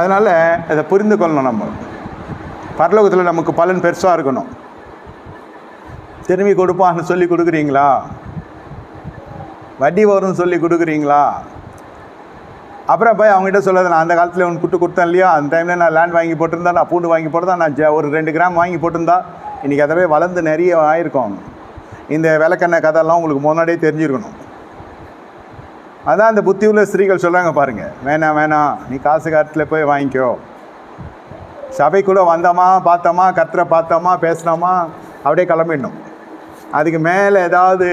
அதனால் அதை புரிந்து கொள்ளணும். நம்ம பரலோகத்தில் நமக்கு பலன் பெருசாக இருக்கணும். திரும்பி கொடுப்பான்னு சொல்லி கொடுக்குறீங்களா? வட்டி வரும்னு சொல்லி கொடுக்குறீங்களா? அப்புறம் போய் அவங்ககிட்ட சொல்லாத, நான் அந்த காலத்தில் உனக்கு கொடுத்தேன் இல்லையா, அந்த டைமில் நான் லேண்ட் வாங்கி போட்டிருந்தா, நான் பூண்டு வாங்கி போட்டிருந்தா, நான் ஒரு 2 கிராம் வாங்கி போட்டிருந்தா இன்றைக்கி அதவே வளர்ந்து நிறைய ஆயிருக்கும். இந்த விளக்கெண்ணெய் கதையெல்லாம் உங்களுக்கு முன்னாடியே தெரிஞ்சிருக்கணும். அதான் அந்த புத்தி உள்ள ஸ்திரீகள் சொல்கிறாங்க பாருங்கள், வேணாம் வேணாம், நீ காசு காட்டில் போய் வாங்கிக்கோ. சபை கூட வந்தோமா, பார்த்தோமா, கர்த்தரை பார்த்தோமா, பேசினோமா, அப்படியே கிளம்பிடணும். அதுக்கு மேலே ஏதாவது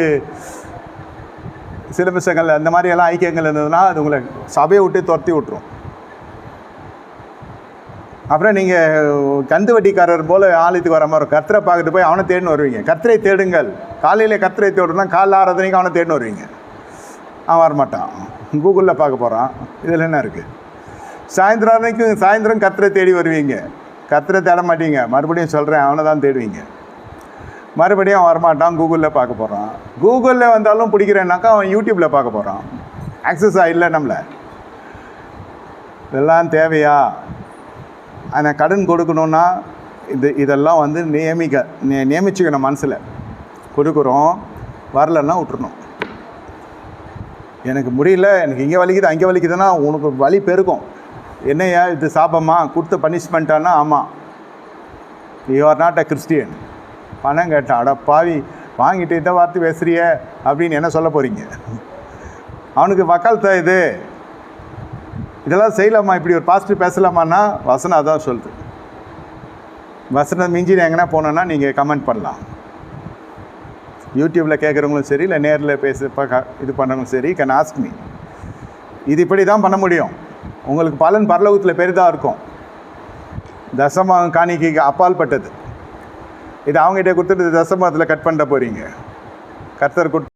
சிலபஸங்கள் அந்த மாதிரியெல்லாம் ஐக்கியங்கள் இருந்ததுன்னா அது உங்களை சபையை விட்டு துரத்தி விட்டுரும். அப்புறம் நீங்கள் கந்து வட்டிக்காரர் போல் ஆலயத்துக்கு வர மாதிரி கர்த்தரை பார்த்துட்டு போய் அவனை தேடின்னு வருவீங்க. கர்த்தரை தேடுங்கள், காலையில் கர்த்தரை தேடுனா காலைல ஆராதனைக்கு அவனை தேடின்னு வருவீங்க. அவன் வரமாட்டான், கூகுளில் பார்க்க போகிறான். இதில் என்ன இருக்குது? சாயந்தரம் கர்த்தரை தேடி வருவீங்க, கர்த்தரை தேட மாட்டீங்க. மறுபடியும் சொல்கிறேன், அவனை தான் தேடுவீங்க. மறுபடியும் அவன் வரமாட்டான், கூகுளில் பார்க்க போகிறான். கூகுளில் வந்தாலும் பிடிக்கிறேன்னாக்கா அவன் யூடியூப்பில் பார்க்க போகிறான். ஆக்சஸாக இல்லை நம்மளை. இதெல்லாம் தேவையா? ஆனால் கடன் கொடுக்கணுன்னா இதெல்லாம் வந்து நியமிச்சுக்கணும். மனசில் கொடுக்குறோம், வரலன்னா விட்டுறணும். எனக்கு முடியல, எனக்கு இங்கே வலிக்குது அங்கே வலிக்குதுன்னா உனக்கு வலி பெருக்கும். என்னையா இது சாபமா, கொடுத்த பனிஷ்மெண்ட்டானா? ஆமாம், you are not a Christian. பணம் கேட்டான், அட பாவி, வாங்கிட்டு இந்த வார்த்தை பேசுறிய அப்படின்னு என்ன சொல்ல போகிறீங்க? அவனுக்கு வக்காலத்தா இது, இதெல்லாம் செய்யலாமா? இப்படி ஒரு பாசிட்டிவ் பேசலாமான்னா வசனம் அதான் சொல்லுது. வசனம் மிஞ்சி எங்கன்னா போனோன்னா நீங்கள் கமெண்ட் பண்ணலாம். யூடியூப்பில் கேட்குறவங்களும் சரி, இல்லை நேரில் இது பண்ணுறவங்களும் சரி, கேன் ஆஸ்க் மீ. இது இப்படி தான் பண்ண முடியும். உங்களுக்கு பலன் பரலோகத்தில் பெரிதாக இருக்கும். தசமம் காணிக்கைக்கு அப்பால் பட்டது. இது அவங்ககிட்ட கொடுத்துட்டு தசமத்தில் கட் பண்ண போகிறீங்க. கர்த்தர்